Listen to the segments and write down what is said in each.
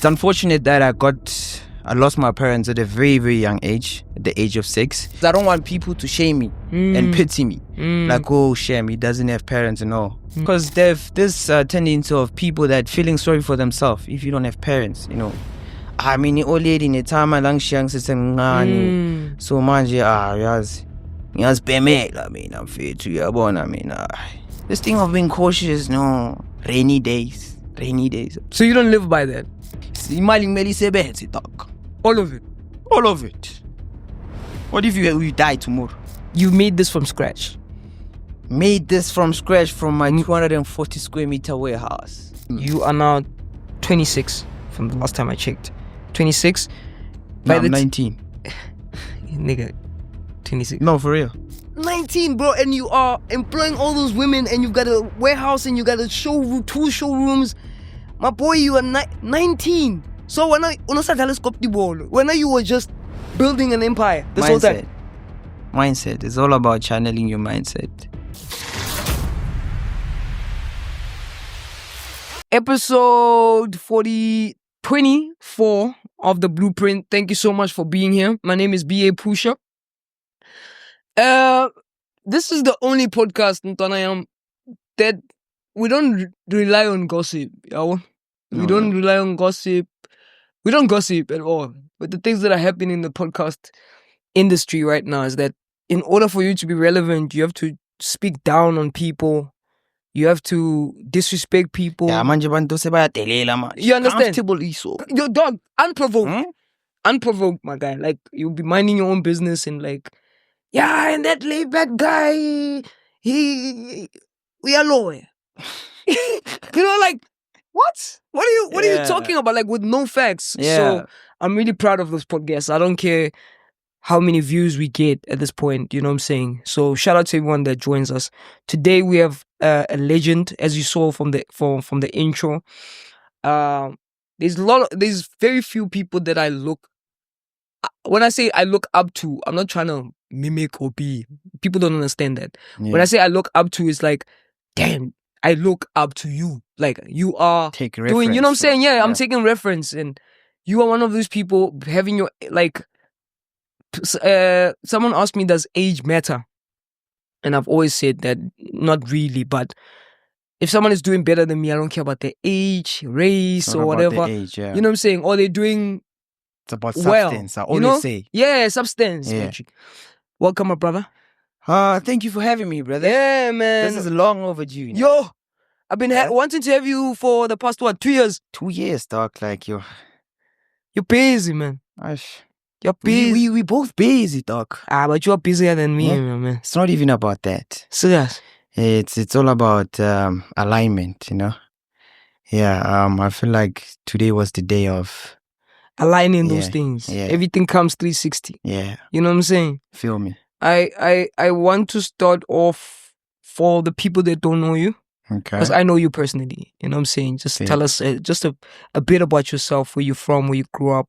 It's unfortunate that I lost my parents at a very, very young age, at the age of 6. I don't want people to shame me and pity me. Like, oh, shame, he doesn't have parents and all. Because there's this tendency of people that feeling sorry for themselves if you don't have parents, you know. I mean, old lady in the time, so manje, yes, I mean, I'm fair to you, I mean, this thing of being cautious, no, rainy days. So you don't live by that? All of it? All of it. What if you die tomorrow? You made this from scratch? Made this from scratch from my 240 square meter warehouse. You are now 26 from the last time I checked. 26? No, I'm 19. Nigga, 26. No, for real. 19, bro, and you are employing all those women, and you've got a warehouse, and you got a showroom, 2 showrooms. My boy, you are 19. So when you were just building an empire this whole time. Mindset. It's all about channeling your mindset. Episode 24 of The Blueprint. Thank you so much for being here. My name is B.A. Pusha. This is the only podcast that we don't rely on gossip. We don't rely on gossip. We don't gossip at all. But the things that are happening in the podcast industry right now is that in order for you to be relevant, you have to speak down on people. You have to disrespect people. Yeah, you understand? Your dog, unprovoked. Unprovoked, my guy. Like, you'll be minding your own business and like, yeah, and that laid back guy, we are lawyer. Like, what? What are you talking about? Like, with no facts. Yeah. So I'm really proud of this podcast. I don't care how many views we get at this point, you know what I'm saying? So shout out to everyone that joins us. Today we have a legend, as you saw from the intro. There's very few people that when I say I look up to, I'm not trying to mimic or be. People don't understand that. Yeah. When I say I look up to, it's like, damn, I look up to you. Like, you are doing, you know what I'm saying? Yeah, I'm taking reference. And you are one of those people having your, like, someone asked me, does age matter? And I've always said that not really, but if someone is doing better than me, I don't care about their age, race, or whatever. Age, yeah. You know what I'm saying? Or they're doing it's about substance, I always say. Yeah, substance. Yeah. Welcome, my brother. Thank you for having me, brother. Yeah, man. This is long overdue. Yo, I've been wanting to have you for the past, 2 years? 2 years, dog. Like, you're busy, man. You're busy. We both busy, dog. But you're busier than me, man. It's not even about that. Serious? It's all about alignment, you know? Yeah, I feel like today was the day of aligning those things. Yeah. Everything comes 360. Yeah. You know what I'm saying? Feel me. I want to start off for the people that don't know you. Okay. Because I know you personally. You know what I'm saying? Just tell us just a bit about yourself, where you're from, where you grew up.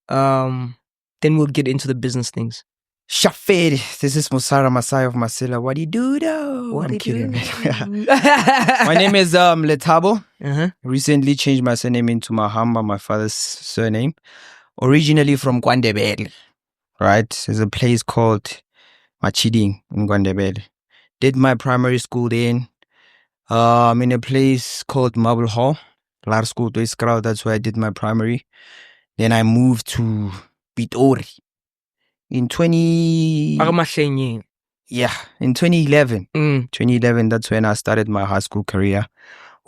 Then we'll get into the business things. Shafiri, this is Musara Masai of Masila. What do you do though? I'm kidding. My name is Letabo. Recently changed my surname into Mahamba, my father's surname. Originally from Gwandebele, right? There's a place called Machiding in Gwandebele. Did my primary school there. In a place called Marble Hall, Lar School to Iskrao. That's where I did my primary. Then I moved to Pitori in 2011. 2011, that's when I started my high school career.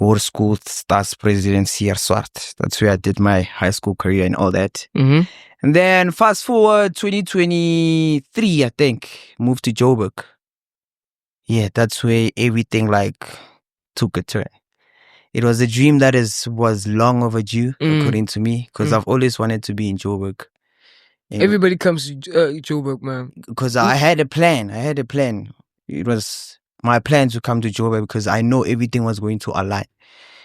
Hoër School Staats President Sier Swart. That's where I did my high school career and all that. And then fast forward 2023, I think, moved to Joburg. Yeah, that's where everything like took a turn. It was a dream that was long overdue, according to me, because I've always wanted to be in Joburg. Everybody comes to Joburg, man. Because I had a plan. It was my plan to come to Joburg because I know everything was going to align.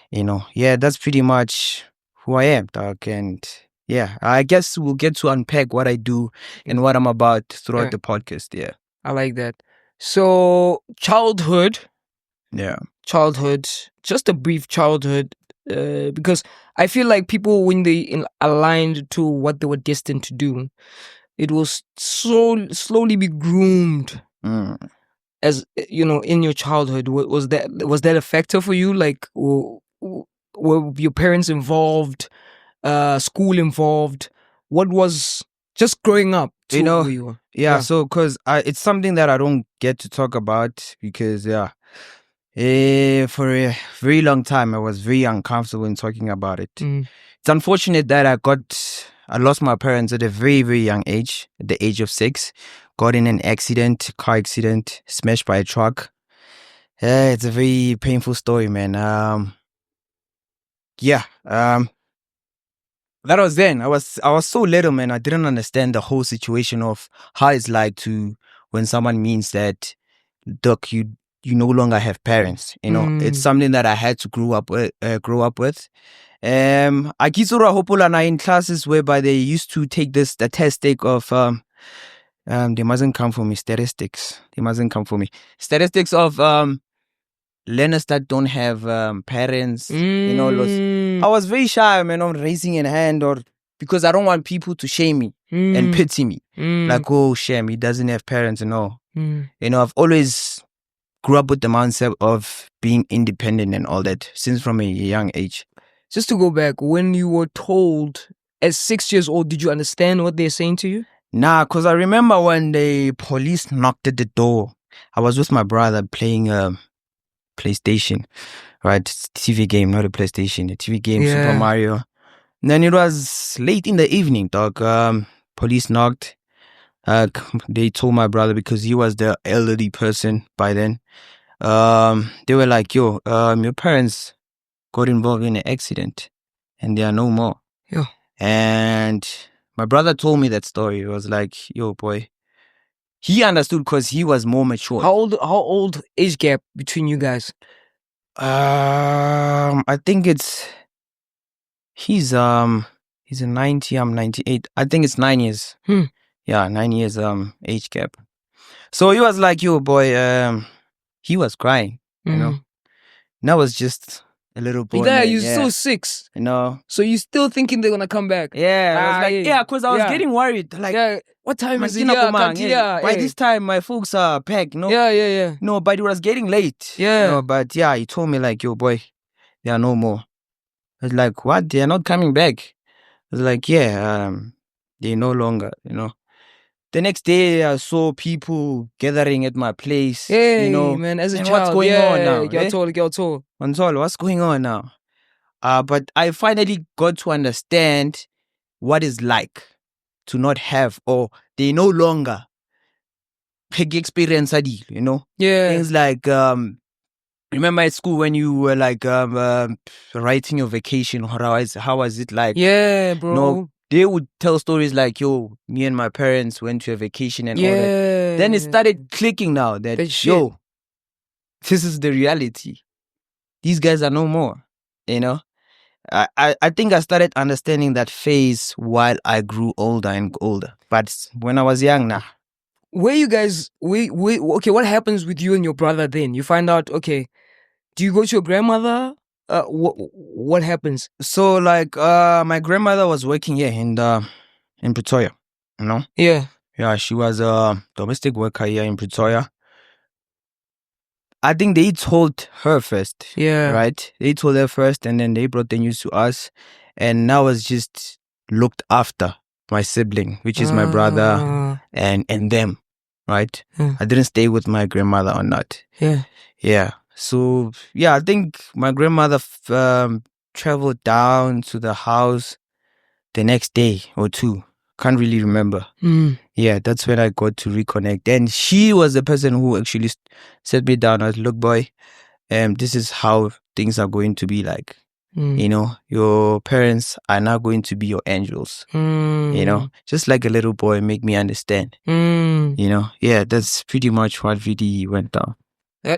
You know, yeah, that's pretty much who I am, dog. And yeah, I guess we'll get to unpack what I do and what I'm about throughout the podcast. Yeah, I like that. So childhood, yeah, just a brief childhood. because I feel like people, when they aligned to what they were destined to do, it was so slowly be groomed. As you know, in your childhood, was that a factor for you? Like, were your parents involved? School involved? What was just growing up to You know, where you were? yeah. So, because it's something that I don't get to talk about because, for a very long time, I was very uncomfortable in talking about it. It's unfortunate that I lost my parents at a very, very young age, at the age of 6. Got in an car accident, smashed by a truck. It's a very painful story, man. That was then. I was so little, man. I didn't understand the whole situation of how it's like to when someone means that, look, you no longer have parents. You know, it's something that I had to grow up with. I kisura hopulana in classes whereby they used to take the statistic of they mustn't come for me statistics. They mustn't come for me statistics of learners that don't have parents. You know, I was very shy, man, on raising a hand or because I don't want people to shame me and pity me. Like, oh, shame, he doesn't have parents and all. You know, I've always grew up with the mindset of being independent and all that since from a young age. Just to go back, when you were told at 6 years old, did you understand what they're saying to you? Nah, because I remember when the police knocked at the door, I was with my brother playing PlayStation, right? It's a TV game, not a PlayStation, a TV game, Super Mario. And then it was late in the evening, dog. Police knocked. They told my brother because he was the elderly person by then. They were like, yo, your parents got involved in an accident and they are no more. Yeah. And my brother told me that story. It was like, yo, boy. He understood because he was more mature. How old age gap between you guys? I think he's a 90, I'm 98. I think it's 9 years. Yeah, 9 years age gap. So he was like, yo, boy, he was crying, you know. And I was just a little boy. Yeah, you're still 6. You know. So you still thinking they're gonna come back? Yeah, I was like, because I was getting worried. Like, what time is it? By this time, my folks are back, no? Yeah. No, but it was getting late. Yeah. You know, but yeah, he told me like, yo, boy, there are no more. I was like, what? They are not coming back. I was like, yeah, they're no longer, you know. The next day, I saw people gathering at my place. Hey, you know, man, as a child, what's going on now? Get told. What's going on now? But I finally got to understand what it's like to not have, or they no longer big experience, you know? Yeah. Things like, remember at school when you were like writing your vacation, how was it like? Yeah, bro. No, they would tell stories like, yo, me and my parents went to a vacation and all that. Then it started clicking now that, yo, this is the reality. These guys are no more, you know? I think I started understanding that phase while I grew older and older. But when I was young, nah. Where you guys, okay, what happens with you and your brother then? You find out, okay, do you go to your grandmother? What happens? So like my grandmother was working here in Pretoria, you know? Yeah, she was a domestic worker here in Pretoria. I think they told her first. Yeah. Right? They told her first and then they brought the news to us. And I was just looked after my sibling, which is my brother and them. Right? I didn't stay with my grandmother or not. Yeah. So, yeah, I think my grandmother traveled down to the house the next day or two. Can't really remember. Yeah, that's when I got to reconnect. And she was the person who actually set me down as, look, boy, this is how things are going to be like. You know, your parents are now going to be your angels. You know, just like a little boy, make me understand. You know, yeah, that's pretty much what really went down.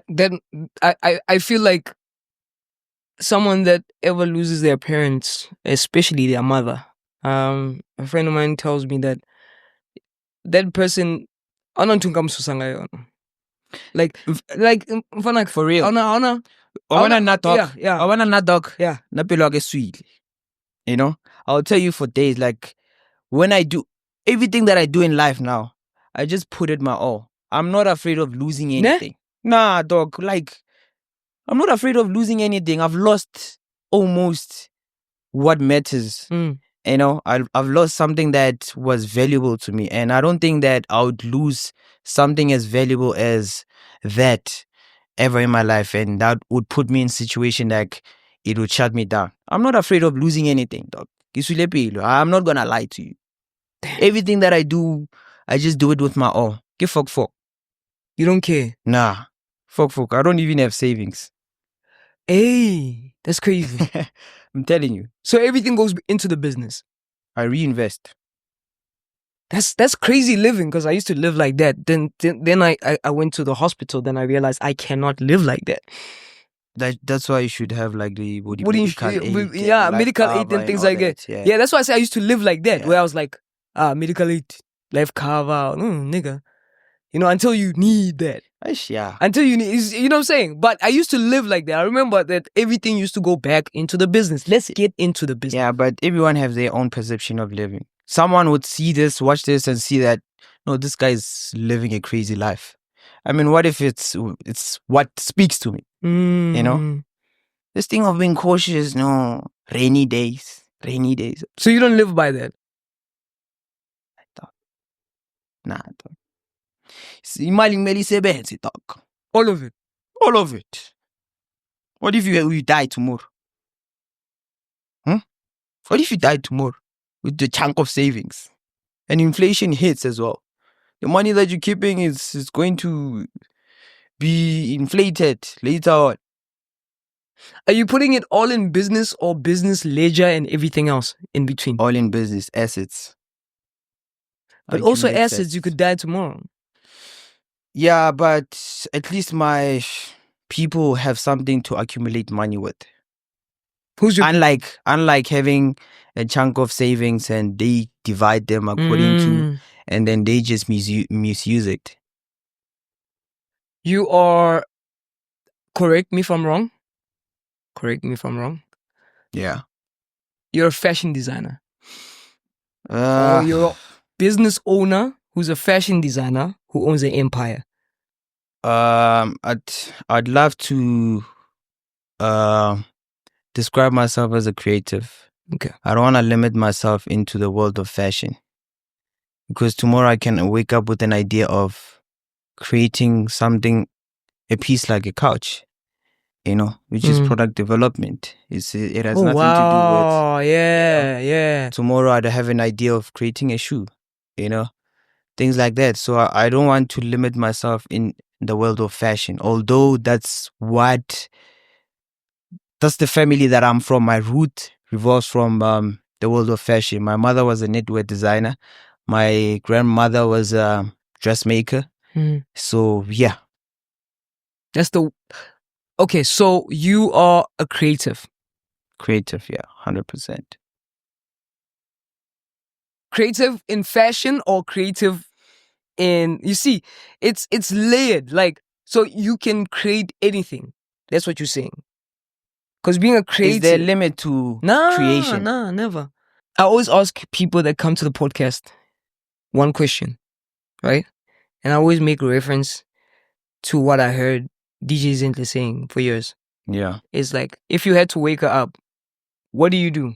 Then I feel like someone that ever loses their parents, especially their mother, a friend of mine tells me that person like for real. I wanna not dog. Yeah. I wanna not dog. Yeah. Na pelo ake sweet. You know, I'll tell you for days. Like when I do everything that I do in life now, I just put it my all. I'm not afraid of losing anything. Nah, dog. Like I'm not afraid of losing anything. I've lost almost what matters. You know, I've lost something that was valuable to me, and I don't think that I would lose something as valuable as that ever in my life, and that would put me in a situation like it would shut me down. I'm not afraid of losing anything, dog. I'm not gonna lie to you. Everything that I do, I just do it with my all. Give fuck. You don't care? Nah. Fuck. I don't even have savings. Hey, that's crazy. I'm telling you. So everything goes into the business. I reinvest. That's crazy living, because I used to live like that. Then I went to the hospital. Then I realized I cannot live like that. That's why you should have like the medical aid. Yeah, medical aid and things like that. Yeah, that's why I say I used to live like that, where I was like, medical aid, life cover, nigga. You know, until you need that. Yeah. Until you need, you know what I'm saying? But I used to live like that. I remember that everything used to go back into the business. Let's get into the business. Yeah, but everyone has their own perception of living. Someone would see this, watch this, and see that, no, this guy's living a crazy life. I mean, what if it's what speaks to me? You know? This thing of being cautious, no, rainy days. So you don't live by that? Nah, dog. Imali kumele isebenze, dog. All of it? All of it. What if you die tomorrow? What if you die tomorrow with the chunk of savings? And inflation hits as well. The money that you're keeping is going to be inflated later on. Are you putting it all in business, or business, ledger, and everything else in between? All in business, assets. But also assets, you could die tomorrow. Yeah, but at least my people have something to accumulate money with. Unlike having a chunk of savings and they divide them according to, and then they just misuse it. You are, correct me if I'm wrong. Yeah. You're a fashion designer. Or you're a business owner who's a fashion designer who owns an empire. I'd love to describe myself as a creative. Okay. I don't want to limit myself into the world of fashion, because tomorrow I can wake up with an idea of creating something, a piece like a couch, you know, which is product development. It has nothing to do with. Yeah. Tomorrow I'd have an idea of creating a shoe, you know, things like that. So I don't want to limit myself in the world of fashion, although that's the family that I'm from. My root revolves from the world of fashion. My mother was a knitwear designer. My grandmother was a dressmaker. So yeah. Okay, so you are a creative. Creative, yeah, 100%. Creative in fashion or creative in, you see, it's layered. Like, so you can create anything. That's what you're saying. Because being a creative, is there a limit to creation? Nah, never. I always ask people that come to the podcast one question, right? And I always make a reference to what I heard DJ Zintle saying for years. Yeah. It's like, if you had to wake her up, what do?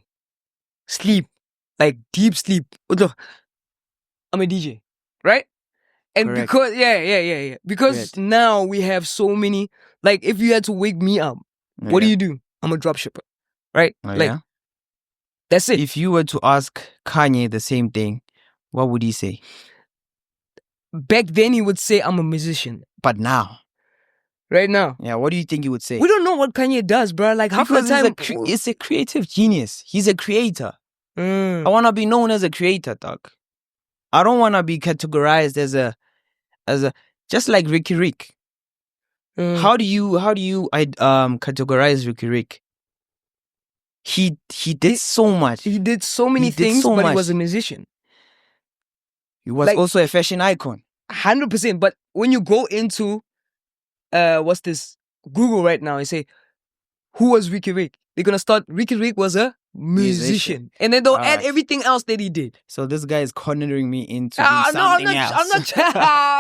Sleep. Like deep sleep. Look, I'm a DJ, right? And correct. Because, yeah. Because correct. Now we have so many, like, if you had to wake me up, what do? I'm a dropshipper, right? That's it. If you were to ask Kanye the same thing, what would he say? Back then he would say, I'm a musician. But now? Right now? Yeah, what do you think he would say? We don't know what Kanye does, bro. Like, half the time... It's a creative genius. He's a creator. I want to be known as a creator, dog. I don't want to be categorized as a just like Ricky Rick. How do you categorize Ricky Rick? He did so much. He did so many things, but he was a musician. He was also a fashion icon. 100%. But when you go into what's this? Google right now and say who was Ricky Rick? They're gonna start. Ricky Rick was a musician. And then they'll add everything else that he did. So this guy is cornering me into doing something else. I'm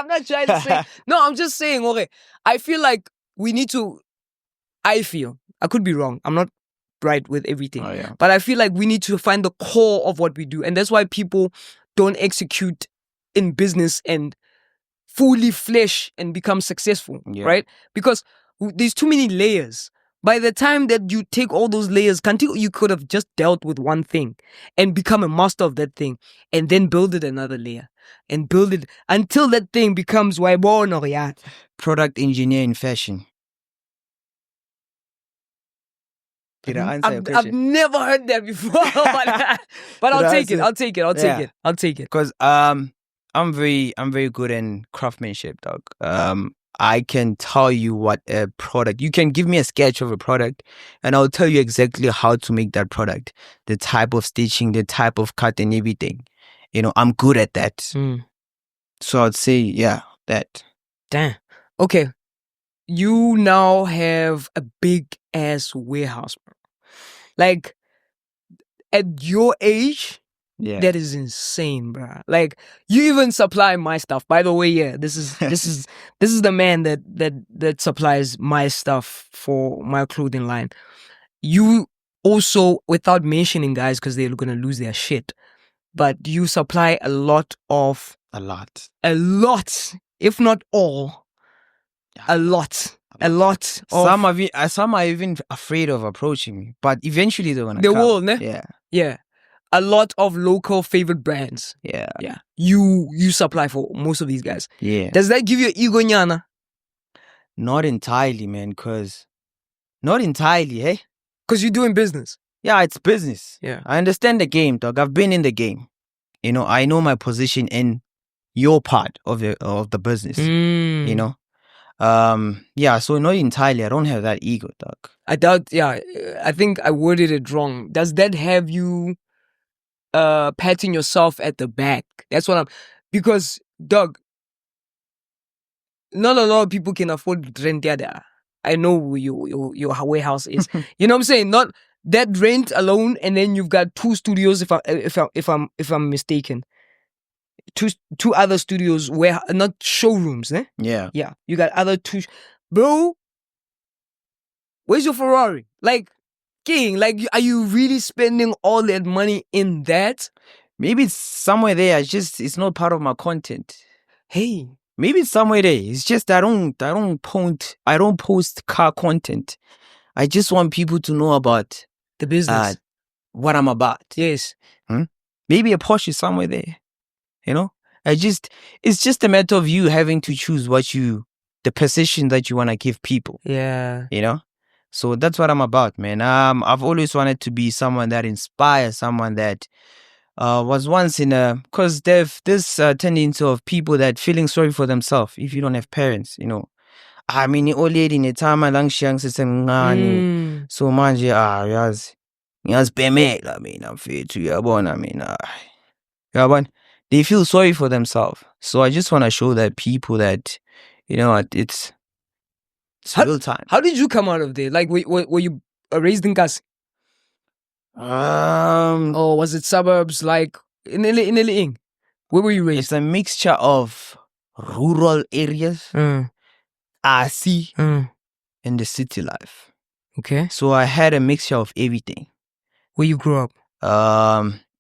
not trying to say. No, I'm just saying. Okay, I feel like we need to. I could be wrong. I'm not right with everything. But I feel like we need to find the core of what we do, and that's why people don't execute in business and fully flesh and become successful, right? Because there's too many layers. By the time that you take all those layers, you could have just dealt with one thing and become a master of that thing and then build it another layer and build it until that thing becomes product engineer in fashion. Did I answer your question? I've never heard that before, but I'll take it. I'll take it. Because I'm very good in craftsmanship, dog. I can tell you what a product. You can give me a sketch of a product, and I'll tell you exactly how to make that product. The type of stitching, the type of cut, and everything. I'm good at that. So I'd say, that. Damn. Okay. You now have a big ass warehouse, bro. Like at your age. Yeah. That is insane, bro. Like you even supply my stuff. By the way, this is the man that supplies my stuff for my clothing line. You also, without mentioning guys, because they're gonna lose their shit, but you supply a lot, if not all, a lot. Some are even afraid of approaching me, but eventually they're gonna. They will, ne? Yeah. A lot of local favorite brands. Yeah. You supply for most of these guys. Yeah. Does that give you ego, Nyana? Not entirely, man. Not entirely, hey? Because you're doing business. Yeah, it's business. Yeah. I understand the game, dog. I've been in the game. I know my position in your part of the business. So not entirely. I don't have that ego, dog. I doubt. Yeah, I think I worded it wrong. Does that have you patting yourself at the back? That's what because dog, not a lot of people can afford rent there. I know your warehouse is. You know what I'm saying? Not that rent alone, and then you've got 2 studios. If I'm mistaken, two other studios where not showrooms, eh? Yeah. You got other 2, bro. Where's your Ferrari? Like, king, like, are you really spending all that money in that? Maybe it's somewhere there. It's not part of my content. Hey, maybe it's somewhere there. It's just I don't post car content. I just want people to know about the business, what I'm about. Yes. Maybe a Porsche is somewhere there. It's just a matter of you having to choose the position that you want to give people. Yeah. So that's what I'm about, man. I've always wanted to be someone that inspires, someone that was once because there's this tendency of people that feeling sorry for themselves if you don't have parents, I mean, old lady in time lang siyang sisengani. So manje ngiyazibhemela mina mfethu uyabona mina. Yabona, they feel sorry for themselves. So I just want to show that people that it's real time. How did you come out of there? Like, were you raised in Kasi? Or was it suburbs, like in Iliing? Where were you raised? It's a mixture of rural areas, Asi, and the city life. Okay. So I had a mixture of everything. Where you grew up?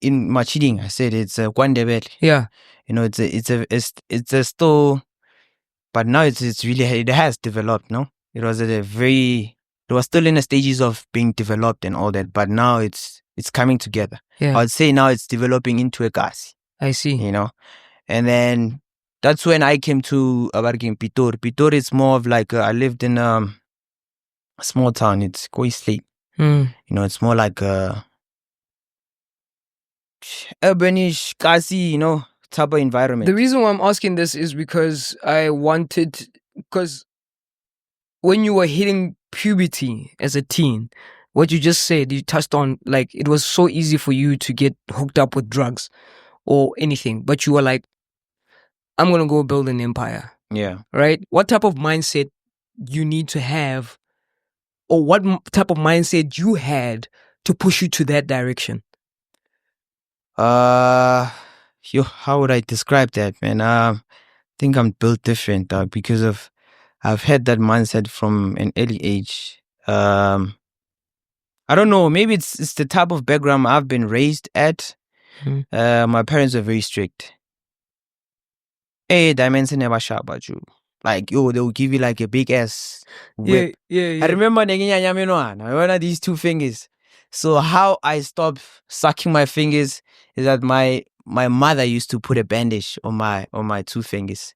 In Machiding, I said it's Kwandebele. Yeah. It's a store, but now it has developed. No, it was still in the stages of being developed and all that, but now it's coming together. Yeah. I'd say now it's developing into a gas. I see. And then that's when I came to Abargin Pitor. Pitor is more of like I lived in a small town. It's Koisli. It's more like a urbanish, gassy, type of environment. The reason why I'm asking this is because when you were hitting puberty as a teen, what you just said, you touched on, like, it was so easy for you to get hooked up with drugs or anything, but you were like, I'm going to go build an empire. Yeah. Right? What type of mindset you need to have or what type of mindset you had to push you to that direction? How would I describe that, man? I think I'm built different, because I've had that mindset from an early age. I don't know. Maybe it's the type of background I've been raised at. My parents are very strict. Hey, dimension never sharp about you. Like, yo, they will give you like a big ass whip. Yeah. I remember one of these 2 fingers. So how I stopped sucking my fingers is that my mother used to put a bandage on my 2 fingers.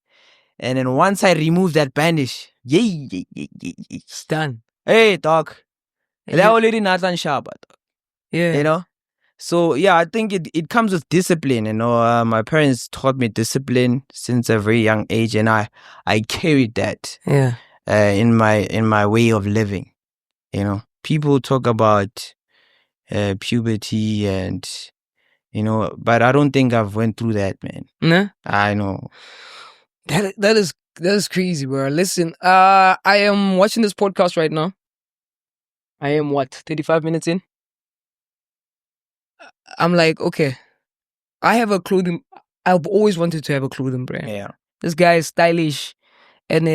And then once I removed that bandage, It's done. hey, dog. Yeah. That already not sharp, Yeah. you know? So yeah, I think it comes with discipline. You know, my parents taught me discipline since a very young age, and I carried that. Yeah. In my way of living. You know, people talk about puberty and but I don't think I've went through that, man. Nah? I know. That is crazy, bro. Listen, I am watching this podcast right now. I am 35 minutes in. I'm like, okay, I've always wanted to have a clothing brand. Yeah. This guy is stylish and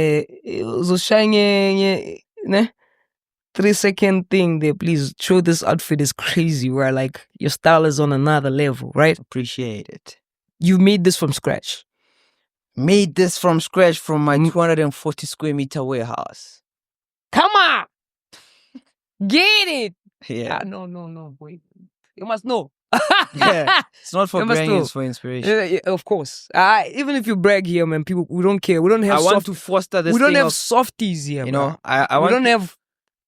so shiny, 3-second thing there, please show this outfit is crazy, where like your style is on another level, right? Appreciate it. You made this from scratch. Made this from scratch from my 240 square meter warehouse. Come on! Get it! Yeah. No, wait. You must know. Yeah. It's not for You must bragging, know. it's for inspiration. Yeah, of course. Even if you brag here, man, people, we don't care. We don't have I want to foster this we don't thing have of, softies here, you know, bro.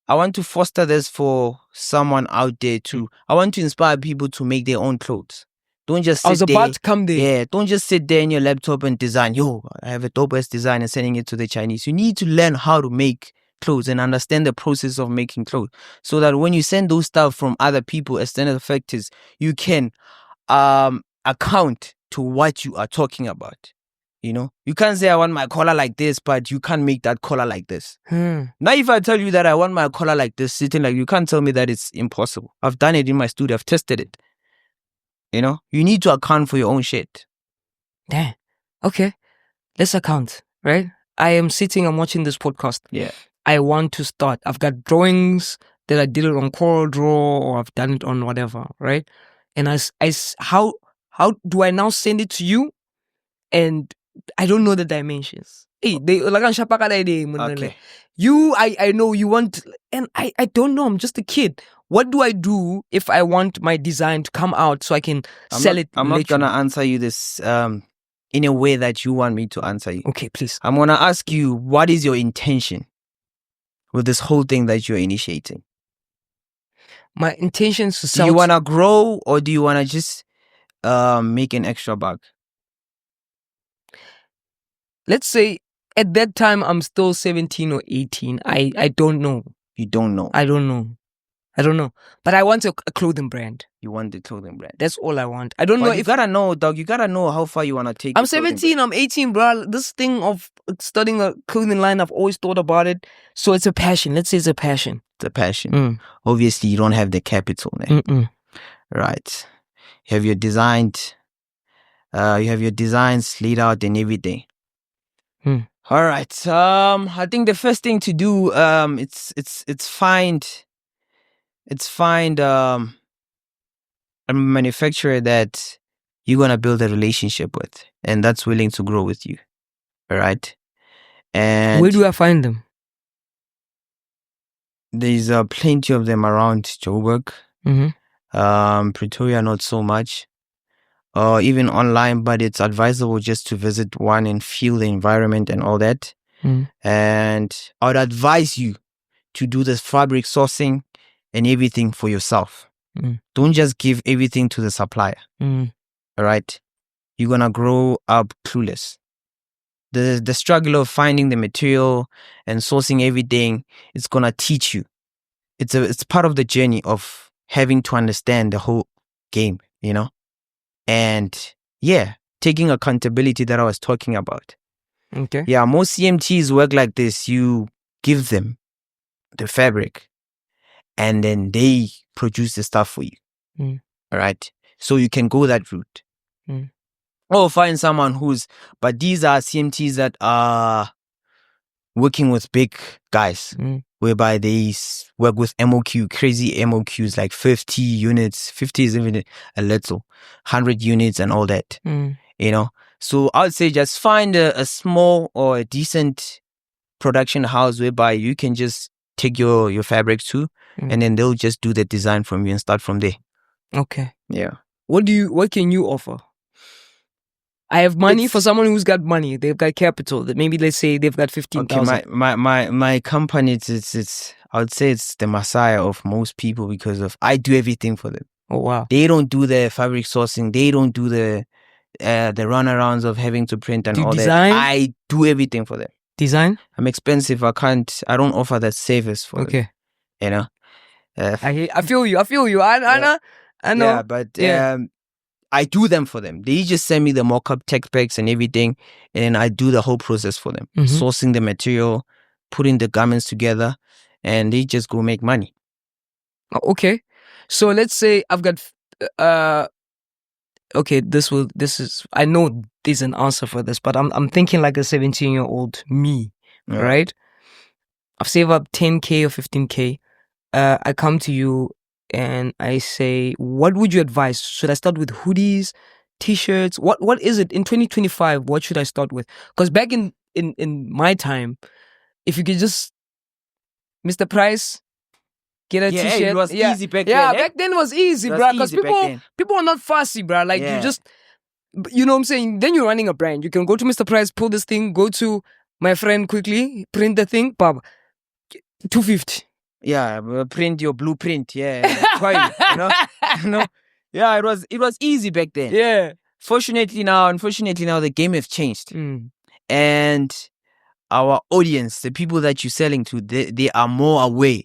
I want to foster this for someone out there too. I want to inspire people to make their own clothes. Don't just sit I was about to come there. Yeah, don't just sit there in your laptop and design. Yo, I have a dope ass design and sending it to the Chinese. You need to learn how to make clothes and understand the process of making clothes, so that when you send those stuff from other people, external factors, you can account to what you are talking about. You know, you can't say I want my collar like this, but you can't make that collar like this. Now, if I tell you that I want my collar like this, sitting like, you can't tell me that it's impossible. I've done it in my studio. I've tested it. You know, you need to account for your own shit. Damn. Okay. Let's account, right? I am sitting, I'm watching this podcast. Yeah. I want to start. I've got drawings that I did it on CorelDRAW, or I've done it on whatever, right? And how do I now send it to you? And I don't know the dimensions. Hey, they like Okay. I know you want, and I don't know. I'm just a kid. What do I do if I want my design to come out so I can sell it? I'm not gonna answer you this in a way that you want me to answer you. Okay, please. I'm gonna ask you, what is your intention with this whole thing that you're initiating? My intention is to sell. Do you wanna grow, or do you wanna just make an extra buck? Let's say at that time I'm still 17 or 18. I don't know. You don't know. I don't know. But I want a clothing brand. You want the clothing brand. That's all I want. I don't know you gotta know, dog. You gotta know how far you wanna take. I'm 17, I'm 18, bro. This thing of starting a clothing line, I've always thought about it. So it's a passion. Let's say it's a passion. It's a passion. Obviously, you don't have the capital, man. Right. You have your designs laid out and everything. All right. I think the first thing to do, it's find a manufacturer that you're gonna build a relationship with, and that's willing to grow with you. All right. And where do I find them? There's plenty of them around Joburg. Pretoria, not so much. Even online, but it's advisable just to visit one and feel the environment and all that. And I would advise you to do the fabric sourcing and everything for yourself. Don't just give everything to the supplier. All right? You're gonna grow up clueless. The struggle of finding the material and sourcing everything, it's gonna teach you. It's part of the journey of having to understand the whole game, you know? And yeah, taking accountability that I was talking about. Okay. Yeah, most CMTs work like this. You give them the fabric, and then they produce the stuff for you. All right. So you can go that route. Or find someone but these are CMTs that are working with big guys, whereby they work with MOQ, crazy MOQs, like 50 units. 50 is even a little, 100 units and all that, you know. So I would say just find a small or a decent production house whereby you can just take your fabric to, and then they'll just do the design from you and start from there. Okay. Yeah. What can you offer? I have money for someone who's got money. They've got capital. That maybe let's say they've got 15,000. Okay, my company, it's I would say it's the messiah of most people because I do everything for them. Oh wow. They don't do the fabric sourcing. They don't do the runarounds of having to print and all design? that. I do everything for them. Design? I'm expensive. I don't offer that service for them. Okay. You know. I feel you. I know. Yeah, but I do them for them. They just send me the mock-up tech specs and everything, and I do the whole process for them. Sourcing the material, putting the garments together, and they just go make money. Okay. So let's say I've got okay, this is I know there's an answer for this, but I'm thinking like a 17-year-old me, right? I've saved up 10K or 15K. I come to you and I say, what would you advise? Should I start with hoodies, t-shirts? What is it in 2025? What should I start with? Because back in my time, if you could just Mr. Price, get a t-shirt. It was easy back then. Yeah, back then it was easy, bro. Because people are not fussy, bro. Like you just, you know what I'm saying? Then you're running a brand. You can go to Mr. Price, pull this thing, go to my friend quickly, print the thing, pop, 250. Yeah, print your blueprint. Yeah, quite, you know. Yeah, it was easy back then. Yeah. Unfortunately now, the game has changed, and our audience, the people that you're selling to, they are more aware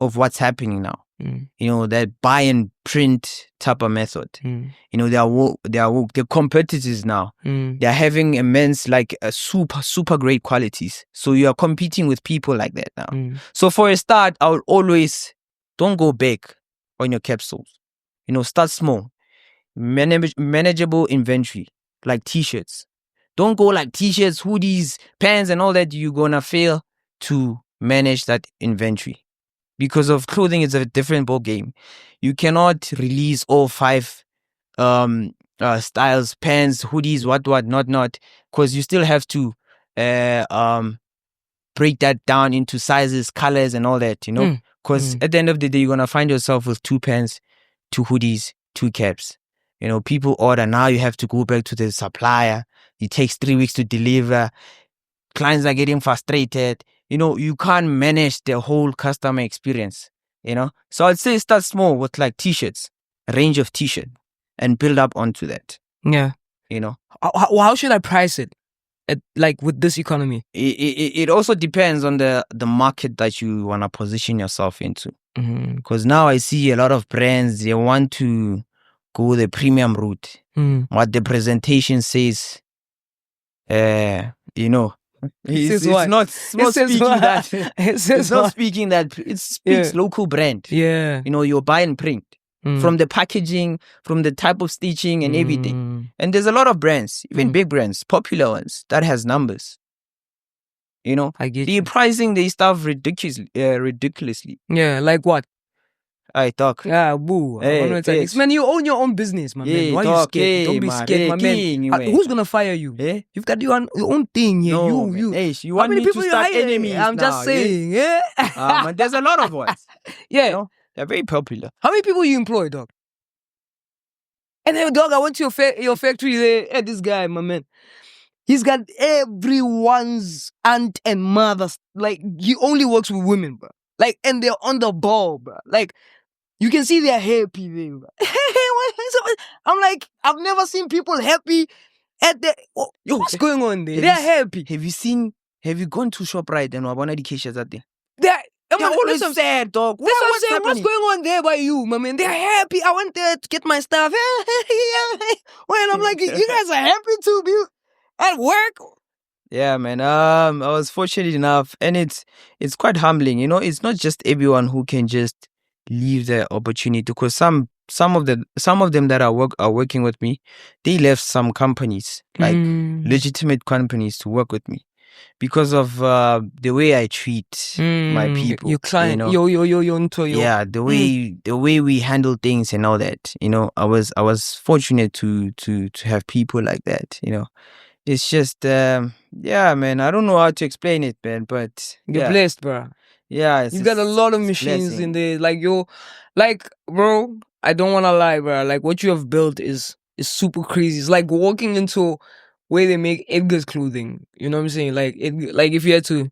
of what's happening now. You know, that buy and print type of method. You know, they are the competitors now. They are having immense, like super great qualities. So you are competing with people like that now. So for a start, I would always don't go big on your capsules. You know, start small, manageable inventory, like t-shirts. Don't go like t-shirts, hoodies, pants, and all that. You're gonna fail to manage that inventory. Because of clothing is a different ball game. You cannot release all 5 styles, pants, hoodies, what, not, because you still have to break that down into sizes, colors, and all that, you know. Because at the end of the day, you're gonna find yourself with 2 pants, 2 hoodies, 2 caps. You know, people order, now you have to go back to the supplier. It takes 3 weeks to deliver. Clients are getting frustrated. You know, you can't manage the whole customer experience, you know. So I'd say start small with like t-shirts, a range of t-shirts, and build up onto that. Yeah. You know. How should I price it? Like with this economy? It also depends on the market that you want to position yourself into. Because now I see a lot of brands, they want to go the premium route. What the presentation says, you know, it's not speaking that. It speaks local brand. Yeah. You know, you buy and print. From the packaging, from the type of stitching and everything. And there's a lot of brands, even big brands, popular ones, that has numbers. You know, they're pricing their stuff ridiculously. Yeah, like what? I talk. Yeah, boo. Hey, man, you own your own business, man. Yeah, why talk, you scared? Don't be scared, my man. Who's gonna fire you? Yeah? You've got your own thing here. No, you. You want me to start enemies? I'm just saying, yeah. Man, there's a lot of ones. Yeah. You know, they're very popular. How many people you employ, dog? And then, dog, I went to your factory there. Hey, this guy, my man. He's got everyone's aunt and mother. Like, he only works with women, bro. Like, and they're on the ball, bro. Like, you can see they're happy there, bro. I'm like, I've never seen people happy at the... what's going on there? They're happy. Have you gone to ShopRite and Wabona the Keisha's at there? They're always sad, dog. That's what I'm saying. What's going on there by you, my man? They're happy. I went there to get my stuff. When I'm like, you guys are happy to be at work. Yeah, man. I was fortunate enough, and it's quite humbling. You know, it's not just everyone who can just leave the opportunity, because some of them that are working with me, they left some companies, like legitimate companies, to work with me because of the way I treat my people. Your client, yeah, the way we handle things and all that. I was fortunate to have people like that. It's just yeah, man. I don't know how to explain it, man, but you're blessed, bro. Yeah, you got a lot of machines in there. Like, bro, I don't want to lie, bro. Like, what you have built is super crazy. It's like walking into where they make Edgar's clothing. You know what I'm saying? Like, if you had to,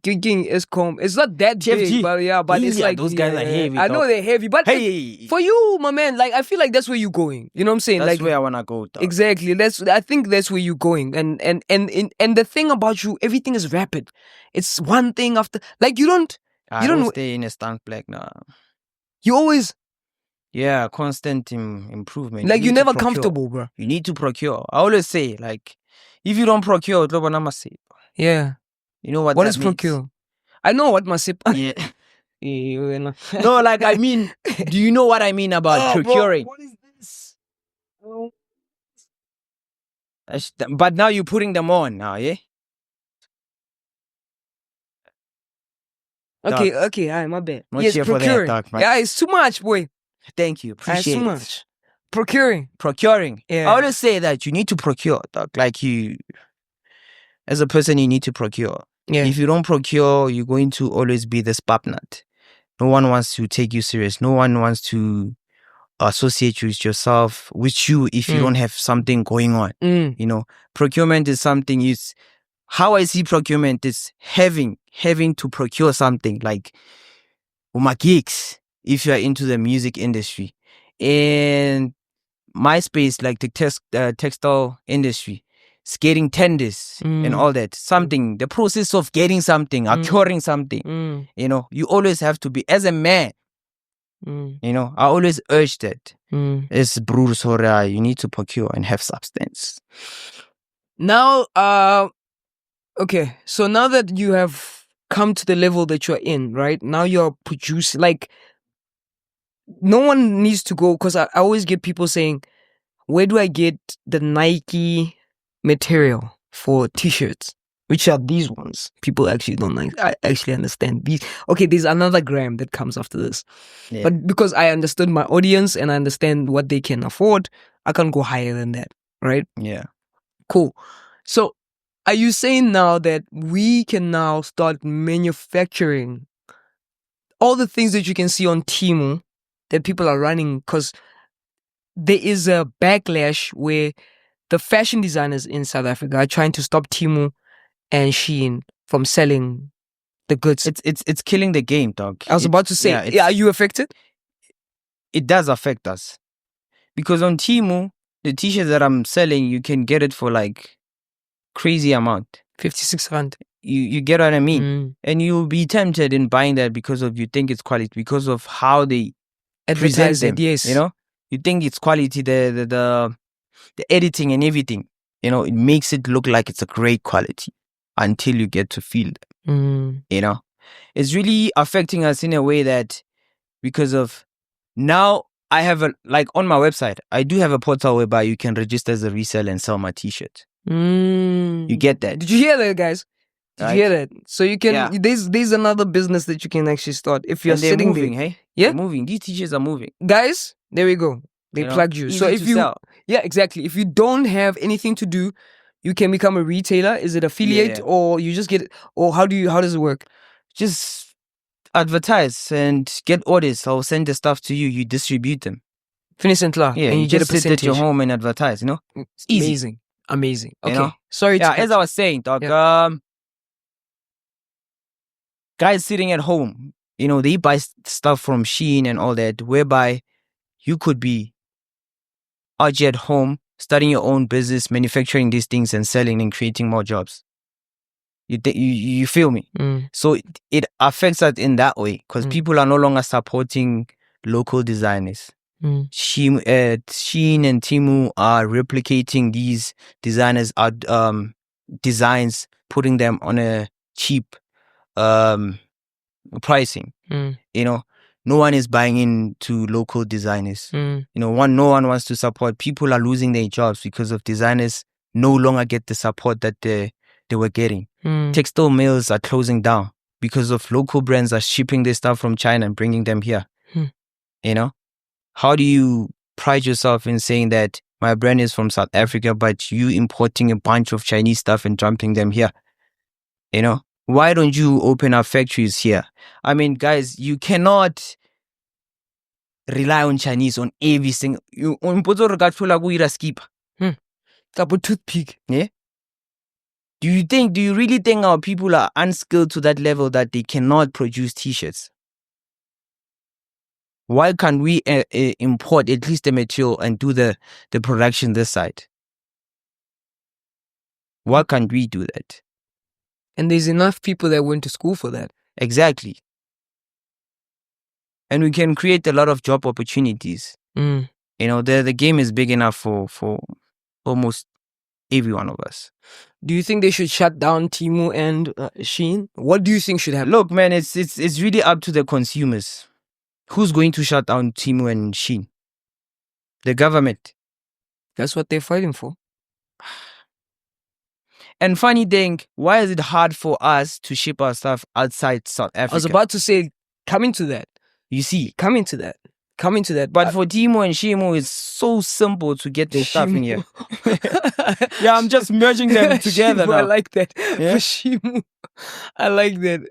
King Escom, it's not that big, but it's like those guys are heavy. I know they're heavy, but for you, my man, like, I feel like that's where you're going. You know what I'm saying? That's like, where I wanna go, dog. Exactly. I think that's where you're going. And the thing about you, everything is rapid. It's one thing after. Like, you don't stay in a stank black now. You always. Yeah, constant improvement. Like, you're never comfortable, bro. You need to procure. I always say, like, if you don't procure, yeah. You know what is means? procure? I know what masip. Yeah. No, like, I mean, do you know what I mean about procuring? Bro, what is this? But now you're putting them on now, yeah? Okay, alright, my bad. Not here for that, dog, man. Yeah, it's too much, boy. Thank you, appreciate it. Too much. Procuring. Yeah. I always say that you need to procure, dog. Like, you, as a person, you need to procure. Yeah. If you don't procure, you're going to always be the spap nut. No one wants to take you serious. No one wants to associate you with yourself, with you, if you don't have something going on. Procurement is something. How I see procurement is having to procure something, like my gigs, if you are into the music industry, and my space, like the textile industry, it's getting tenders and all that. Something, the process of getting something, acquiring something. You always have to be, as a man. I always urge that. It's brutal, so you need to procure and have substance. Now, okay, so now that you have come to the level that you're in, right? Now you're producing, like, no one needs to go, because I always get people saying, where do I get the Nike material for t-shirts? Which are these ones? People actually don't like. I actually understand these. Okay, there's another gram that comes after this. Yeah. But because I understood my audience and I understand what they can afford, I can go higher than that, right? Yeah. Cool. So, are you saying now that we can now start manufacturing all the things that you can see on Temu that people are running? Because there is a backlash where the fashion designers in South Africa are trying to stop Temu and Shein from selling the goods. It's killing the game, dog. I was about to say, are you affected? It does affect us. Because on Temu, the t-shirts that I'm selling, you can get it for like crazy amount. 56 rand. You get what I mean? And you'll be tempted in buying that because of, you think it's quality, because of how they advertise present them. Yes. You think it's quality, the editing and everything. It makes it look like it's a great quality until you get to feel them. It's really affecting us in a way that, because of now, I have like on my website, I do have a portal whereby you can register as a reseller and sell my t-shirt. You get that? Did you hear that, guys? Did you hear that? So you can, there's another business that you can actually start if you're sitting moving, there. Hey? Yeah, they're moving. These t-shirts are moving, guys. There we go. They plugged you. So if you sell. Yeah, exactly. If you don't have anything to do, you can become a retailer. Is it affiliate or you just get it? Or how does it work? Just advertise and get orders. I'll send the stuff to you. You distribute them. Finish and yeah, and you get a percentage. Sit at your home and advertise. It's easy. Amazing. Okay. Sorry. As I was saying, dog. Guys sitting at home, they buy stuff from Shein and all that, whereby you could be out at home, starting your own business, manufacturing these things and selling and creating more jobs. You feel me? So it affects us in that way, because people are no longer supporting local designers. Shein and Temu are replicating these designers' designs, putting them on a cheap pricing. no one is buying into local designers. Mm. No one wants to support. People are losing their jobs because of designers no longer get the support that they were getting. Textile mills are closing down because of local brands are shipping their stuff from China and bringing them here. How do you pride yourself in saying that my brand is from South Africa, but you importing a bunch of Chinese stuff and dumping them here? Why don't you open up factories here? I mean, guys, you cannot rely on Chinese on everything. You skipper. Couple toothpick. Yeah. Do you really think our people are unskilled to that level that they cannot produce t-shirts? Why can't we import at least the material and do the production this side? Why can't we do that? And there's enough people that went to school for that. Exactly. And we can create a lot of job opportunities. The game is big enough for almost every one of us. Do you think they should shut down Temu and Shein? What do you think should happen? Look, man, it's really up to the consumers. Who's going to shut down Temu and Shein? The government. That's what they're fighting for. And funny thing, why is it hard for us to ship our stuff outside South Africa? I was about to say, coming to that. You see? Coming to that. But for Temu and Shein, it's so simple to get their stuff in here. Yeah, I'm just merging them together Shimu, now. I like that. Yeah? For Shimu. I like that.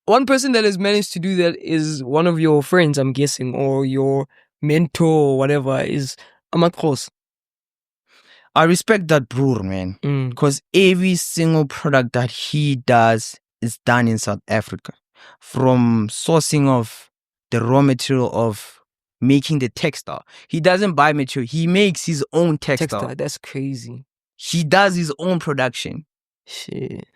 One person that has managed to do that is one of your friends, I'm guessing, or your mentor or whatever, is Amakros. I respect that bro, man. Because every single product that he does is done in South Africa. From sourcing of the raw material of making the textile. He doesn't buy material. He makes his own textile. That's crazy. He does his own production. Shit.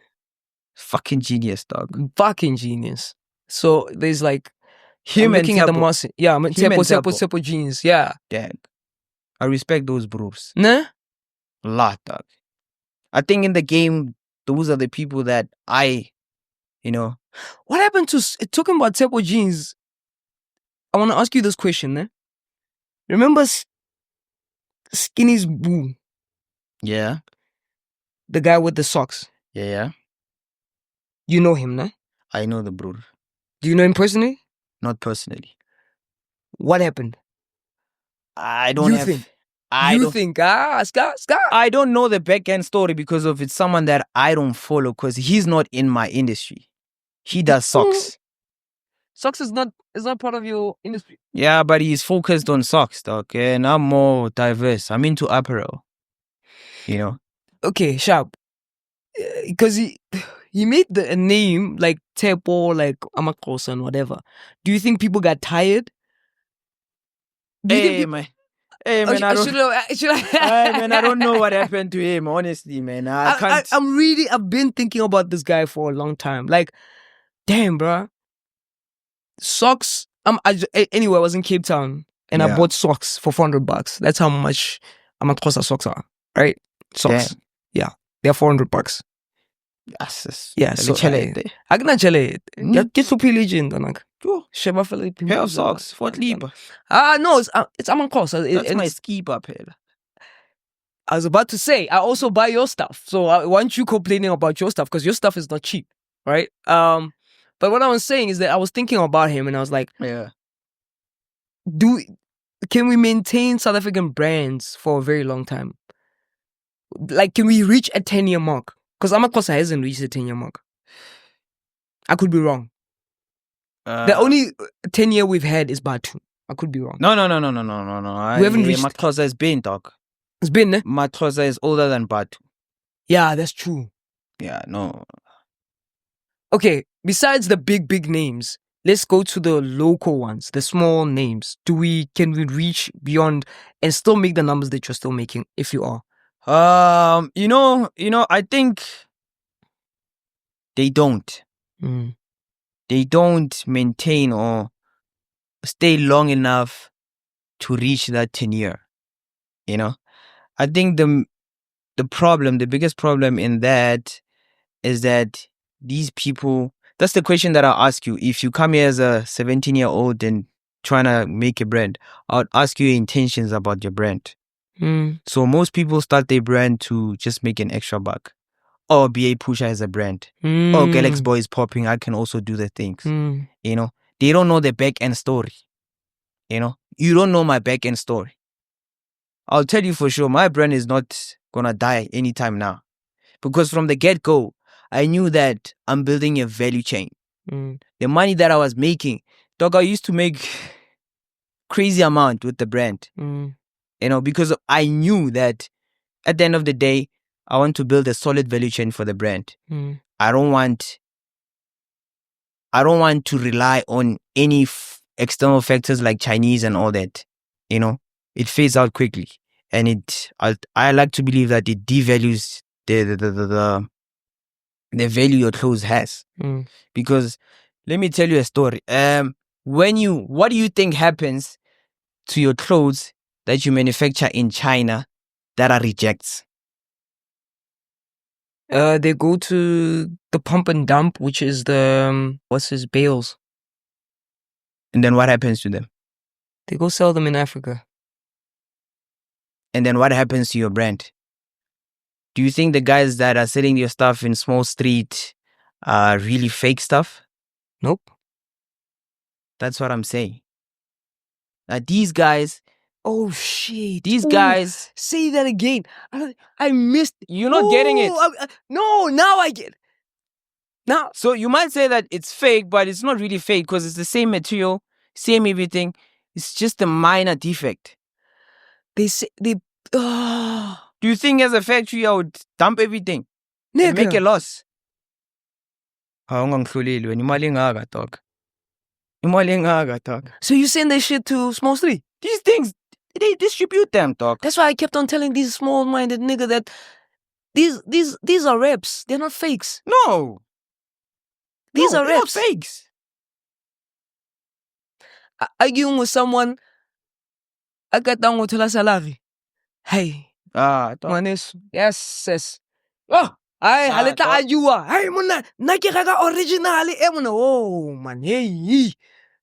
Fucking genius, dog. Fucking genius. So there's like him I'm looking and at the muscle. Yeah, Tepo genius. Yeah. Dang. I respect those bros. Nah? A lot, dog. I think in the game, those are the people that What happened to talking about Tepo jeans? I want to ask you this question, eh? Remember Skinny's Boo? Yeah. The guy with the socks. Yeah. You know him, nah? I know the bro. Do you know him personally? Not personally. What happened? I don't think. Scott? I don't know the back end story because of it's someone that I don't follow because he's not in my industry. He does socks. Socks is not part of your industry. Yeah, but he's focused on socks, okay? And I'm more diverse. I'm into apparel. Okay, sharp. Because he made a name like Tepo, like Amakros and whatever. Do you think people got tired? Man. Hey man, I don't know what happened to him. Honestly, man, I can't. I've been thinking about this guy for a long time. Like, damn, bro. Socks. Anyway, I was in Cape Town and I bought socks for $400. That's how much Amakrosa socks are, right? Socks. Damn. Yeah, they're $400. Yeah, so I can chale. Get to legend, anak. Sheba Philip. Pair of socks. What lieber? No, it's Amakros. That's my ski pair. I was about to say, I also buy your stuff. So why aren't you complaining about your stuff? Because your stuff is not cheap, right? But what I was saying is that I was thinking about him and I was like, yeah. Can we maintain South African brands for a very long time? Like, can we reach a 10-year mark? Because Amakosa hasn't reached a 10-year mark. I could be wrong. The only 10-year we've had is Batu. I could be wrong. No. We haven't reached. Matlosa has been, dog. It's been, eh? Matlosa is older than Batu. Yeah, that's true. Yeah, no. Okay, besides the big names, let's go to the local ones, the small names. Can we reach beyond and still make the numbers that you're still making, if you are? I think they don't. They don't maintain or stay long enough to reach that 10-year. I think the biggest problem in that is that these people, That's the question that I'll ask you. If you come here as a 17-year-old and trying to make a brand, I would ask you your intentions about your brand. So most people start their brand to just make an extra buck. Or be a pusher as a brand. Oh, Galaxy Boy is popping. I can also do the things. You know, they don't know the back end story. You know, you don't know my back end story. I'll tell you for sure, my brand is not gonna die anytime now. Because from the get-go, I knew that I'm building a value chain. The money that I was making, dog, I used to make crazy amount with the brand. You know, because I knew that at the end of the day, I want to build a solid value chain for the brand. I don't want to rely on any external factors like Chinese and all that. You know, it fades out quickly, and I like to believe that it devalues the value your clothes has. Because let me tell you a story. What do you think happens to your clothes that you manufacture in China that are rejects? They go to the pump and dump, which is the bales. And then what happens to them? They go sell them in Africa. And then what happens to your brand? Do you think the guys that are selling your stuff in small street are really fake stuff? Nope. That's what I'm saying. Now these guys, oh shit! These guys, say that again. I missed. You're not getting it. No, now I get. Now, so you might say that it's fake, but it's not really fake because it's the same material, same everything. It's just a minor defect. They say they. Do you think as a factory I would dump everything and make a loss? Dog. So you send that shit to small street? These things, they distribute them, dog. That's why I kept on telling these small-minded nigga that these are reps. They're not fakes. No. These are reps. Not fakes. Arguing with someone, I got down with la salary. Hey. Manes. Yes. Oh, ay, halita ajua. Hey, muna, nakikaka original. Oh, man, hey.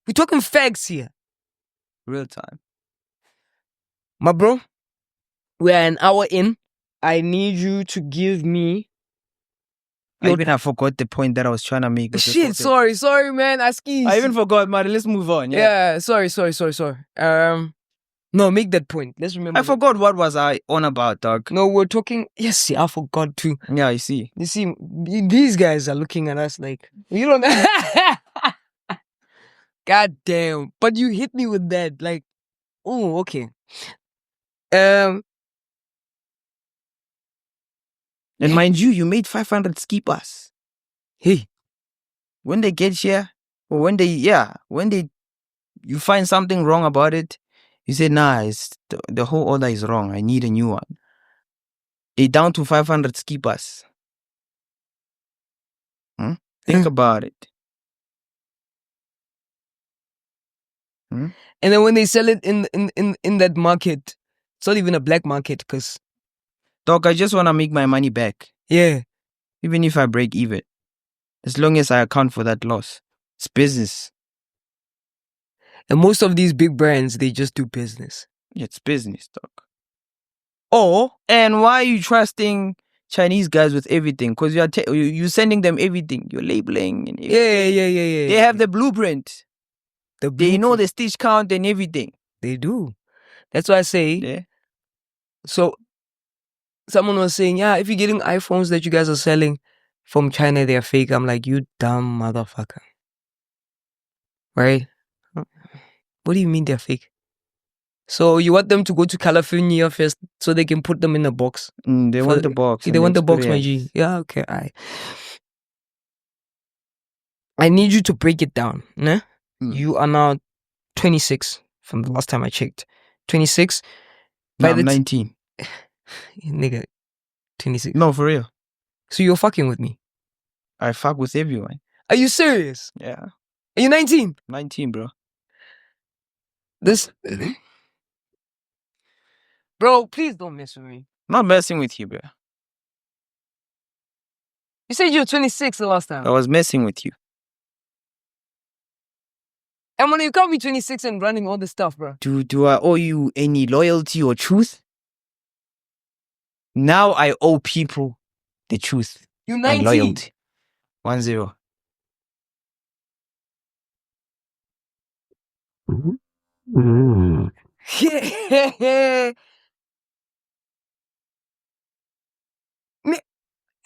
We're talking facts here. Real time. My bro, we're an hour in. I need you to give me. I forgot the point that I was trying to make. Shit, sorry, man. I even forgot, man. Let's move on. Yeah, sorry. No, make that point. Let's remember. I forgot what was I on about, dog. No, we're talking. Yes, I forgot too. Yeah, I see. You see, these guys are looking at us like, you don't. God damn! But you hit me with that, like, oh, okay. And mind you, you made 500 skippers. Hey, when they get here, or when you find something wrong about it, you say, nah, it's the whole order is wrong. I need a new one. They down to 500 skippers. Think about it. And then when they sell it in that market, it's not even a black market, because dog, I just want to make my money back. Yeah. Even if I break even. As long as I account for that loss. It's business. And most of these big brands, they just do business. It's business, dog. And why are you trusting Chinese guys with everything? Because you're sending them everything. You're labeling and everything. Yeah. They have the blueprint. They know the stitch count and everything. They do. That's why I say. Yeah. So, someone was saying, yeah, if you're getting iPhones that you guys are selling from China, they're fake. I'm like, you dumb motherfucker. Right? What do you mean they're fake? So you want them to go to California first so they can put them in a box? They want the box. They want the box, my G. Yeah, okay. I need you to break it down. Nah? You are now 26 from the last time I checked. 26. No, I'm 19. Nigga, 26. No, for real. So you're fucking with me? I fuck with everyone. Are you serious? Yeah. Are you 19? 19, bro. Bro, please don't mess with me. Not messing with you, bro. You said you were 26 the last time. I was messing with you. I'm you can't be 26 and running all this stuff, bro. Do I owe you any loyalty or truth? Now I owe people the truth You're and 19. loyalty. 1-0. Yeah.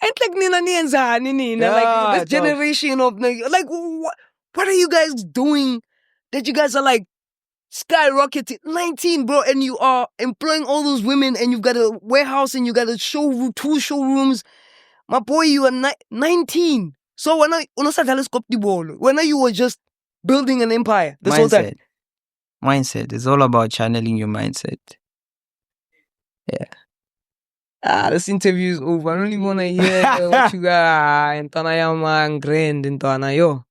Ain't like nina nienzani nina. Yeah, Like this dog. generation of like what are you guys doing that you guys are like skyrocketing 19, bro, and you are employing all those women and you've got a warehouse and you got a showroom, 2 showrooms. My boy, you are 19. So when you were just building an empire this whole time. Mindset. It's all about channeling your mindset. Yeah. This interview is over. I don't even want to hear what you got. Intana yamang grand intana yo.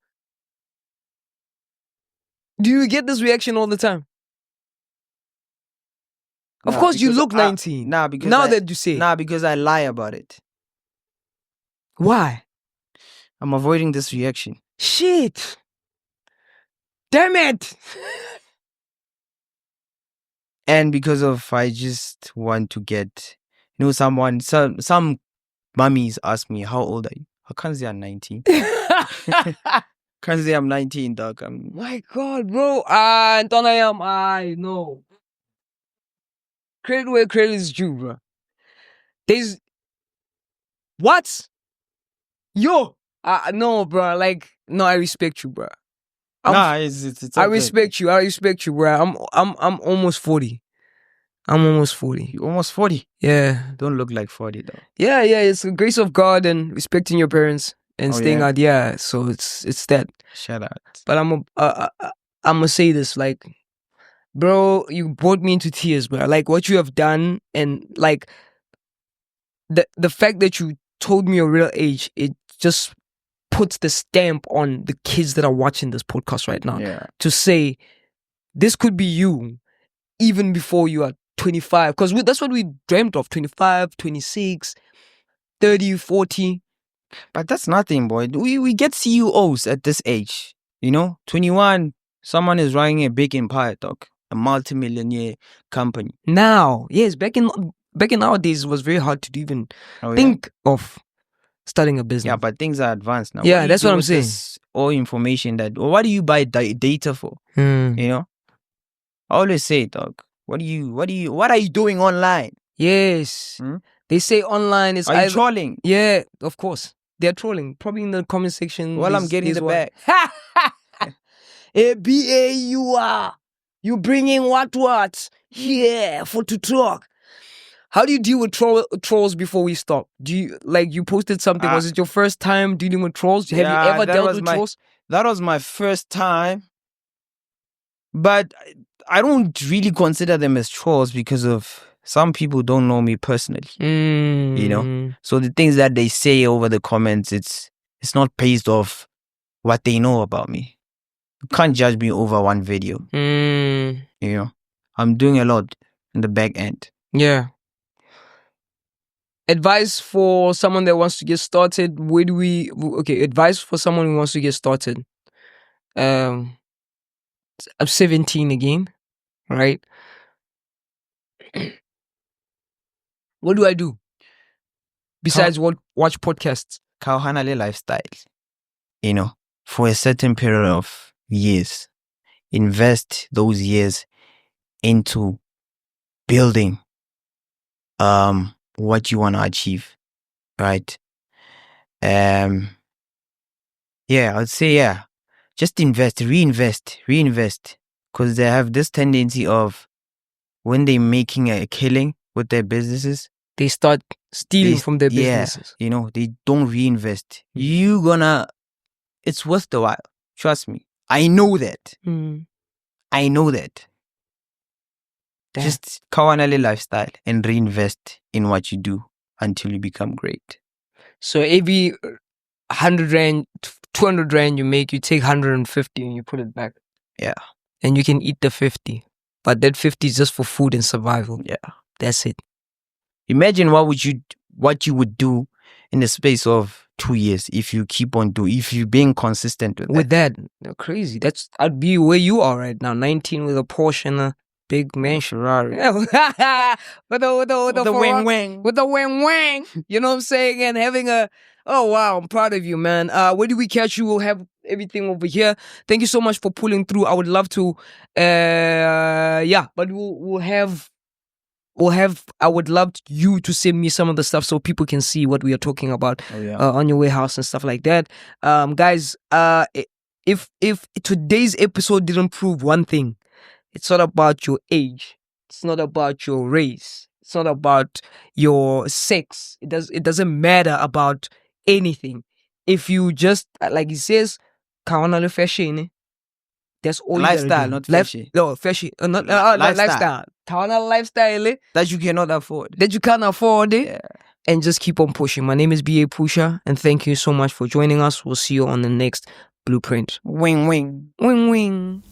Do you get this reaction all the time? Of Nah, course, you because look 19. because now that you say. because I lie about it. Why? I'm avoiding this reaction. Shit. Damn it. And because of I just want to get, some mummies ask me, how old are you? I can't say I'm 19. Can't say I'm 19, dog. My God, bro. I know. Credit where credit is due, bro. There's what? Yo, no, bro. Like, no, I respect you, bro. It's I respect you. I respect you, bro. I'm almost 40. I'm almost 40. You almost 40. Yeah. Don't look like 40 though. Yeah. It's the grace of God and respecting your parents and staying out. Yeah. So it's that. Shout out. But I'm gonna say this, like, bro, you brought me into tears, bro. Like what you have done, and like the fact that you told me your real age, it just puts the stamp on the kids that are watching this podcast right now. Yeah. To say this could be you even before you are 25, because that's what we dreamt of. 25, 26, 30, 40. But that's nothing, boy. We get CEOs at this age. 21, someone is running a big empire, dog. A multi-millionaire company. Now, yes, back in our days, it was very hard to even think of starting a business. Yeah, but things are advanced now. Yeah, that's what I'm saying. All information what do you buy data for? I always say, dog. What are you doing online? Yes. They say online is. Are you trolling? Yeah, of course. They're trolling. Probably in the comment section. Well, I'm getting the bag. BA, you bringing what? Yeah, for to talk. How do you deal with trolls before we stop? Do you, like, you posted something, was it your first time dealing with trolls? Have you ever dealt with trolls? That was my first time. But I don't really consider them as trolls because of some people don't know me personally. So the things that they say over the comments, it's not based off what they know about me. You can't judge me over one video. I'm doing a lot in the back end. Yeah. Advice for someone that wants to get started. Advice for someone who wants to get started. I'm 17 again, right? What do I do? Besides watch podcasts. Kauhanale lifestyle. For a certain period of years. Invest those years into building what you want to achieve, right? I would say, just reinvest, because they have this tendency of when they're making a killing with their businesses, they start stealing from their businesses. They don't reinvest. It's worth the while. Trust me. I know that. I know that. Damn. Just Kawanale lifestyle and reinvest in what you do until you become great. So every 100 rand, 200 rand you make, you take 150 and you put it back. Yeah. And you can eat the 50. But that 50 is just for food and survival. Yeah. That's it. Imagine what you would do in the space of 2 years if you keep on if you're being consistent with that. Crazy. I'd be where you are right now, 19 with a Porsche and a big mansion. Ferrari. with the wing wing. With the wing wing. You know what I'm saying? And having oh wow, I'm proud of you, man. Where do we catch you? We'll have everything over here. Thank you so much for pulling through. I would love to but I would love you to send me some of the stuff so people can see what we are talking about on your warehouse and stuff like that. Guys, if today's episode didn't prove one thing, it's not about your age. It's not about your race. It's not about your sex. It doesn't matter about anything. If you just, like he says, kawana fashion. That's all. Lifestyle, not fashion. No, fashion. Not lifestyle. Kawana lifestyle. That you cannot afford. That you can't afford it. Yeah. And just keep on pushing. My name is B.A. Pusha, and thank you so much for joining us. We'll see you on the next Blueprint. Wing wing. Wing wing.